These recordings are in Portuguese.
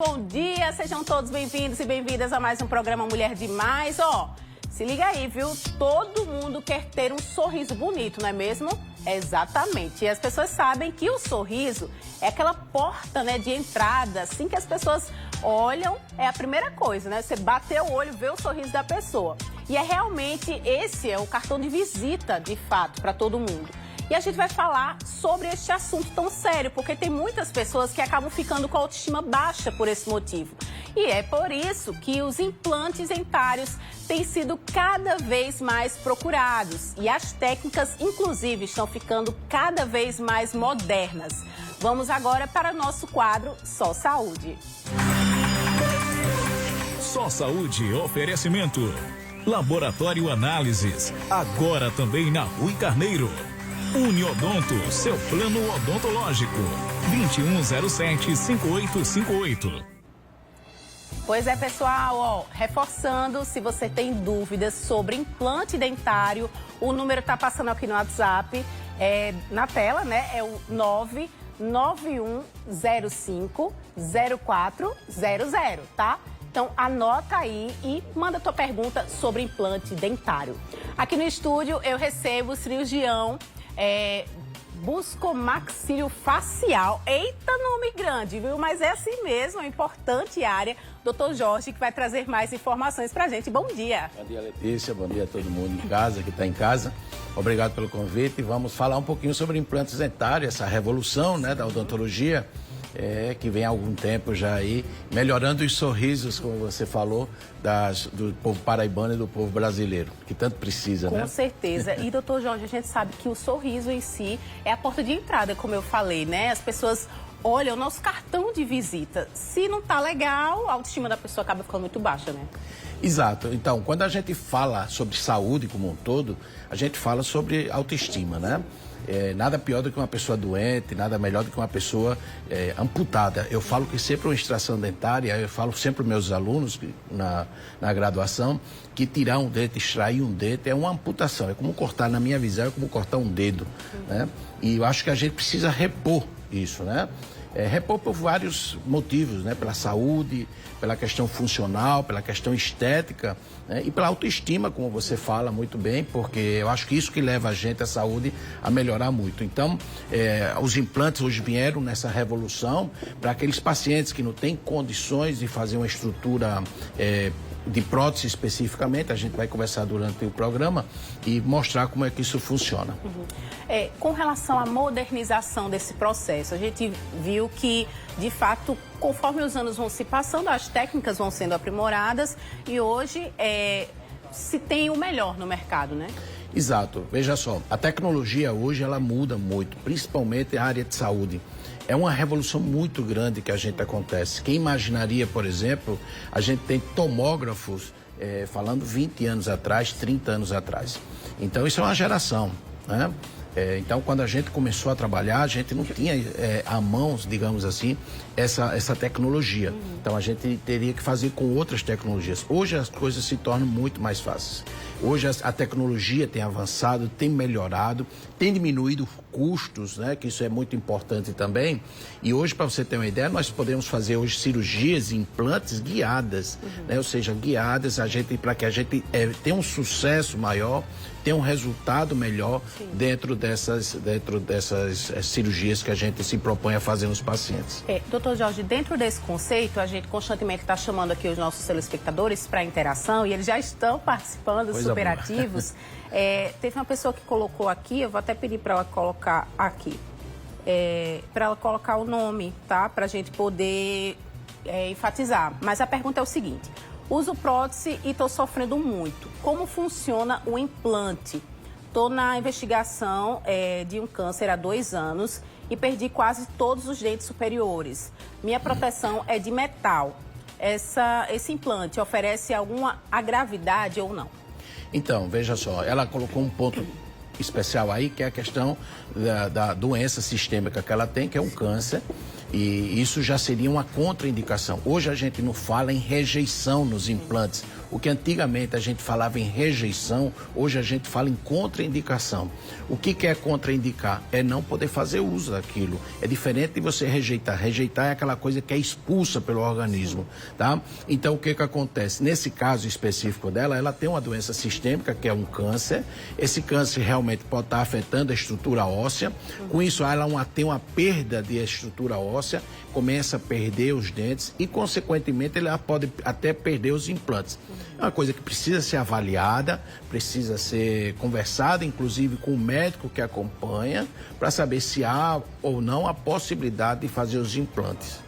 Bom dia, sejam todos bem-vindos e bem-vindas a mais um programa Mulher Demais. Se liga aí, viu? Todo mundo quer ter um sorriso bonito, não é mesmo? Exatamente. E as pessoas sabem que o sorriso é aquela porta, né, de entrada, assim que as pessoas olham, é a primeira coisa, né? Você bater o olho, ver o sorriso da pessoa. E realmente esse é o cartão de visita, de fato, para todo mundo. E a gente vai falar sobre este assunto tão sério, porque tem muitas pessoas que acabam ficando com a autoestima baixa por esse motivo. E é por isso que os implantes dentários têm sido cada vez mais procurados. E as técnicas, inclusive, estão ficando cada vez mais modernas. Vamos agora para o nosso quadro Só Saúde. Só Saúde, oferecimento. Laboratório Análises, agora também na Rui Carneiro. Uniodonto, seu plano odontológico. 2107-5858. Pois é, pessoal, reforçando, se você tem dúvidas sobre implante dentário, o número está passando aqui no WhatsApp, na tela, né? É o 991050400, tá? Então, anota aí e manda tua pergunta sobre implante dentário. Aqui no estúdio, eu recebo o cirurgião buscomaxiliofacial. Eita, nome grande, viu? Mas é assim mesmo, é importante área. Dr. Jorge, que vai trazer mais informações pra gente. Bom dia. Bom dia, Letícia. Bom dia a todo mundo em casa, que está em casa. Obrigado pelo convite. Vamos falar um pouquinho sobre implantes dentários, essa revolução, né, da odontologia, que vem há algum tempo já aí, melhorando os sorrisos, como você falou, do povo paraibano e do povo brasileiro, que tanto precisa, né? Com certeza. E, doutor Jorge, a gente sabe que o sorriso em si é a porta de entrada, como eu falei, né? As pessoas olham o nosso cartão de visita. Se não tá legal, a autoestima da pessoa acaba ficando muito baixa, né? Exato. Então, quando a gente fala sobre saúde como um todo, a gente fala sobre autoestima, né? Nada pior do que uma pessoa doente, nada melhor do que uma pessoa amputada. Eu falo que sempre uma extração dentária, eu falo sempre para meus alunos na graduação, que tirar um dente, extrair um dente é uma amputação. É como cortar, na minha visão, é como cortar um dedo, né? E eu acho que a gente precisa repor isso, né? Repor por vários motivos, né? Pela saúde, pela questão funcional, pela questão estética, né? E pela autoestima, como você fala muito bem, porque eu acho que isso que leva a gente, a saúde, a melhorar muito. Então, os implantes hoje vieram nessa revolução para aqueles pacientes que não têm condições de fazer uma estrutura de prótese especificamente. A gente vai conversar durante o programa e mostrar como é que isso funciona. Com relação à modernização desse processo, a gente viu que, de fato, conforme os anos vão se passando, as técnicas vão sendo aprimoradas e hoje se tem o melhor no mercado, né? Exato. Veja só, a tecnologia hoje ela muda muito, principalmente a área de saúde. É uma revolução muito grande que a gente acontece. Quem imaginaria, por exemplo, a gente tem tomógrafos falando 20 anos atrás, 30 anos atrás. Então isso é uma geração, né? Então, quando a gente começou a trabalhar, a gente não tinha à mão, digamos assim, essa tecnologia. Então, a gente teria que fazer com outras tecnologias. Hoje, as coisas se tornam muito mais fáceis. Hoje, a tecnologia tem avançado, tem melhorado, tem diminuído custos, né? Que isso é muito importante também. E hoje, para você ter uma ideia, nós podemos fazer hoje cirurgias e implantes guiadas, né? Ou seja, guiadas para que a gente tenha um sucesso maior, tenha um resultado melhor dentro dessas cirurgias que a gente se propõe a fazer nos pacientes. Doutor Jorge, dentro desse conceito, a gente constantemente está chamando aqui os nossos telespectadores para interação e eles já estão participando, super ativos. Teve uma pessoa que colocou aqui, eu vou até pedir para ela colocar aqui, para ela colocar o nome, tá? Para a gente poder enfatizar. Mas a pergunta é o seguinte: uso prótese e estou sofrendo muito. Como funciona o implante? Estou na investigação de um câncer há 2 anos e perdi quase todos os dentes superiores. Minha proteção é de metal. Esse implante oferece alguma gravidade ou não? Então, veja só, ela colocou um ponto especial aí, que é a questão da doença sistêmica que ela tem, que é um câncer. E isso já seria uma contraindicação. Hoje a gente não fala em rejeição nos implantes. O que antigamente a gente falava em rejeição, hoje a gente fala em contraindicação. O que é contraindicar? É não poder fazer uso daquilo. É diferente de você rejeitar. Rejeitar é aquela coisa que é expulsa pelo organismo, tá? Então, o que acontece? Nesse caso específico dela, ela tem uma doença sistêmica, que é um câncer. Esse câncer realmente pode estar afetando a estrutura óssea. Com isso, ela tem uma perda de estrutura óssea, começa a perder os dentes e, consequentemente, ela pode até perder os implantes. É uma coisa que precisa ser avaliada, precisa ser conversada, inclusive com o médico que acompanha, para saber se há ou não a possibilidade de fazer os implantes.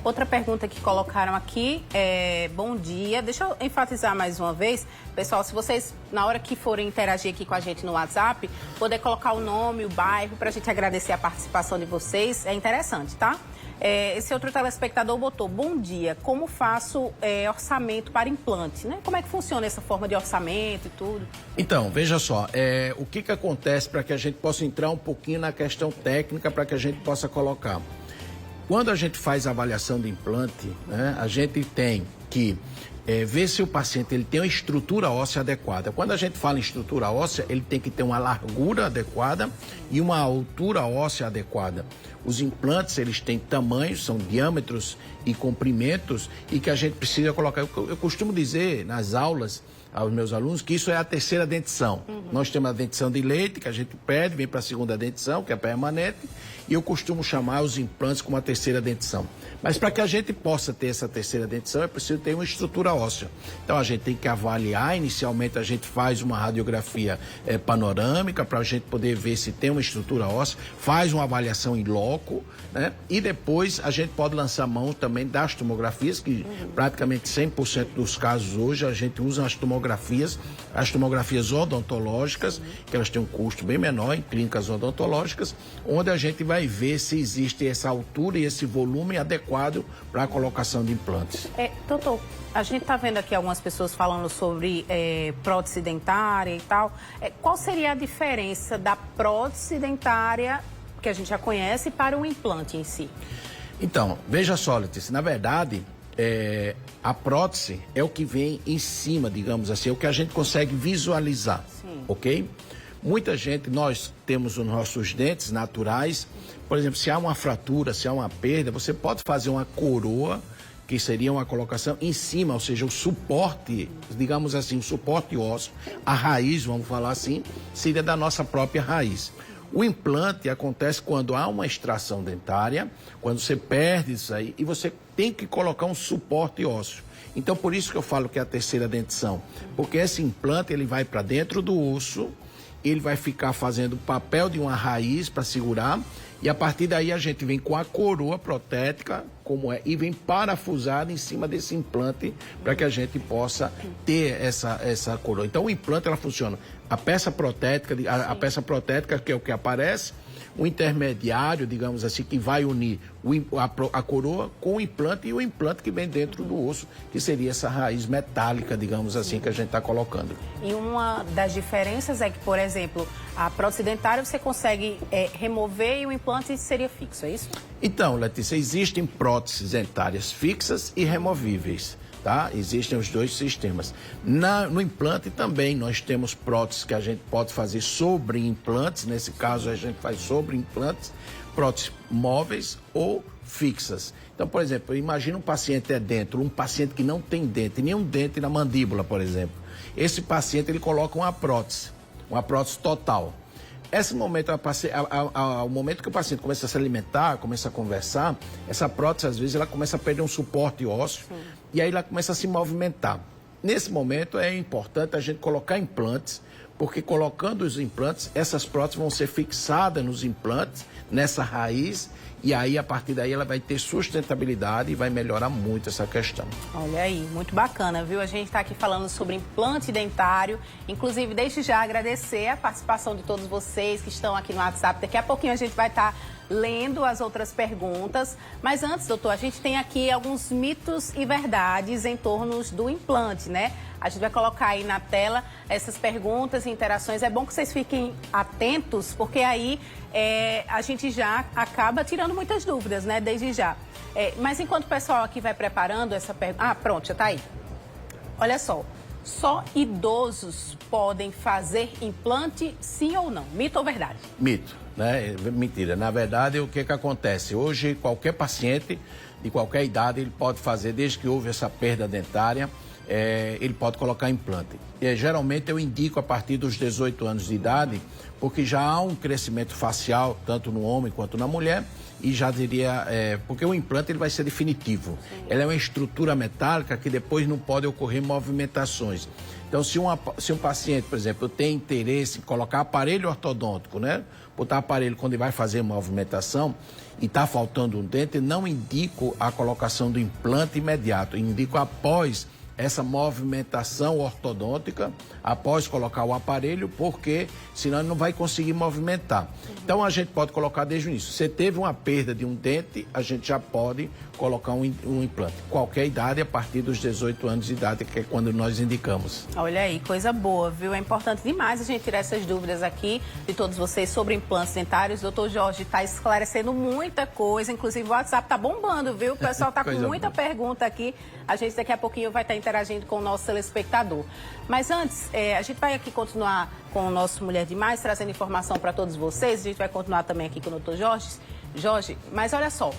Outra pergunta que colocaram aqui é: bom dia, deixa eu enfatizar mais uma vez, pessoal, se vocês, na hora que forem interagir aqui com a gente no WhatsApp, poder colocar o nome, o bairro, para a gente agradecer a participação de vocês, é interessante, tá? Esse outro telespectador botou: bom dia, como faço orçamento para implante, né? Como é que funciona essa forma de orçamento e tudo? Então, veja só, o que acontece para que a gente possa entrar um pouquinho na questão técnica, para que a gente possa colocar. Quando a gente faz a avaliação de implante, né, a gente tem que ver se o paciente ele tem uma estrutura óssea adequada. Quando a gente fala em estrutura óssea, ele tem que ter uma largura adequada e uma altura óssea adequada. Os implantes, eles têm tamanhos, são diâmetros e comprimentos, e que a gente precisa colocar. Eu costumo dizer nas aulas aos meus alunos que isso é a terceira dentição. Nós temos a dentição de leite, que a gente perde, vem para a segunda dentição, que é permanente, e eu costumo chamar os implantes como a terceira dentição. Mas para que a gente possa ter essa terceira dentição, é preciso ter uma estrutura óssea. Então a gente tem que avaliar, inicialmente a gente faz uma radiografia panorâmica para a gente poder ver se tem uma estrutura óssea, faz uma avaliação em loco, né? E depois a gente pode lançar mão também das tomografias, que praticamente 100% dos casos hoje a gente usa as tomografias odontológicas, que elas têm um custo bem menor em clínicas odontológicas, onde a gente vai ver se existe essa altura e esse volume adequado para a colocação de implantes. Doutor, a gente está vendo aqui algumas pessoas falando sobre prótese dentária e tal. Qual seria a diferença da prótese dentária, que a gente já conhece, para o implante em si? Então, veja só, Letícia, na verdade, a prótese é o que vem em cima, digamos assim, é o que a gente consegue visualizar, ok? Muita gente, nós temos os nossos dentes naturais, por exemplo, se há uma fratura, se há uma perda, você pode fazer uma coroa, que seria uma colocação em cima, ou seja, o suporte, digamos assim, o suporte ósseo, a raiz, vamos falar assim, seria da nossa própria raiz. O implante acontece quando há uma extração dentária, quando você perde isso aí, e você tem que colocar um suporte ósseo. Então, por isso que eu falo que é a terceira dentição, porque esse implante ele vai para dentro do osso, ele vai ficar fazendo o papel de uma raiz para segurar, e a partir daí a gente vem com a coroa protética, como é, e vem parafusada em cima desse implante para que a gente possa ter essa coroa. Então o implante ela funciona. A peça protética, que é o que aparece, o intermediário, digamos assim, que vai unir a coroa com o implante e o implante que vem dentro do osso, que seria essa raiz metálica, digamos assim, que a gente está colocando. E uma das diferenças é que, por exemplo, a prótese dentária você consegue remover e o implante seria fixo, é isso? Então, Letícia, existem próteses dentárias fixas e removíveis. Tá? Existem os dois sistemas. No implante também nós temos próteses que a gente pode fazer sobre implantes, nesse caso a gente faz sobre implantes, próteses móveis ou fixas. Então, por exemplo, imagina um paciente um paciente que não tem dente, nenhum dente na mandíbula, por exemplo. Esse paciente ele coloca uma prótese total. Esse momento, ao momento que o paciente começa a se alimentar, começa a conversar, essa prótese, às vezes, ela começa a perder um suporte ósseo e aí ela começa a se movimentar. Nesse momento, é importante a gente colocar implantes, porque colocando os implantes, essas próteses vão ser fixadas nos implantes, nessa raiz, e aí, a partir daí, ela vai ter sustentabilidade e vai melhorar muito essa questão. Olha aí, muito bacana, viu? A gente está aqui falando sobre implante dentário. Inclusive, desde já agradecer a participação de todos vocês que estão aqui no WhatsApp. Daqui a pouquinho a gente vai estar lendo as outras perguntas. Mas antes, doutor, a gente tem aqui alguns mitos e verdades em torno do implante, né? A gente vai colocar aí na tela essas perguntas e interações. É bom que vocês fiquem atentos, porque aí a gente já acaba tirando muitas dúvidas, né? Desde já. Mas enquanto o pessoal aqui vai preparando essa pergunta... Ah, pronto, já está aí. Olha só idosos podem fazer implante, sim ou não? Mito ou verdade? Mito, né? Mentira. Na verdade, o que acontece? Hoje, qualquer paciente de qualquer idade, ele pode fazer, desde que houve essa perda dentária, ele pode colocar implante. Geralmente, eu indico a partir dos 18 anos de idade, porque já há um crescimento facial, tanto no homem quanto na mulher, e já diria, porque o implante ele vai ser definitivo. Sim. Ele é uma estrutura metálica que depois não pode ocorrer movimentações. Então, se um paciente, por exemplo, tem interesse em colocar aparelho ortodôntico, né? Botar aparelho quando ele vai fazer movimentação e está faltando um dente, não indico a colocação do implante imediato, indico após essa movimentação ortodôntica, após colocar o aparelho, porque senão ele não vai conseguir movimentar. Então a gente pode colocar desde o início. Se teve uma perda de um dente, a gente já pode colocar um implante. Qualquer idade, a partir dos 18 anos de idade, que é quando nós indicamos. Olha aí, coisa boa, viu? É importante demais a gente tirar essas dúvidas aqui de todos vocês sobre implantes dentários. O doutor Jorge está esclarecendo muita coisa, inclusive o WhatsApp está bombando, viu? O pessoal está com muita pergunta aqui. A gente daqui a pouquinho vai estar interagindo com o nosso telespectador. Mas antes, a gente vai aqui continuar com o nosso Mulher Demais, trazendo informação para todos vocês. A gente vai continuar também aqui com o doutor Jorge. Jorge, mas olha só,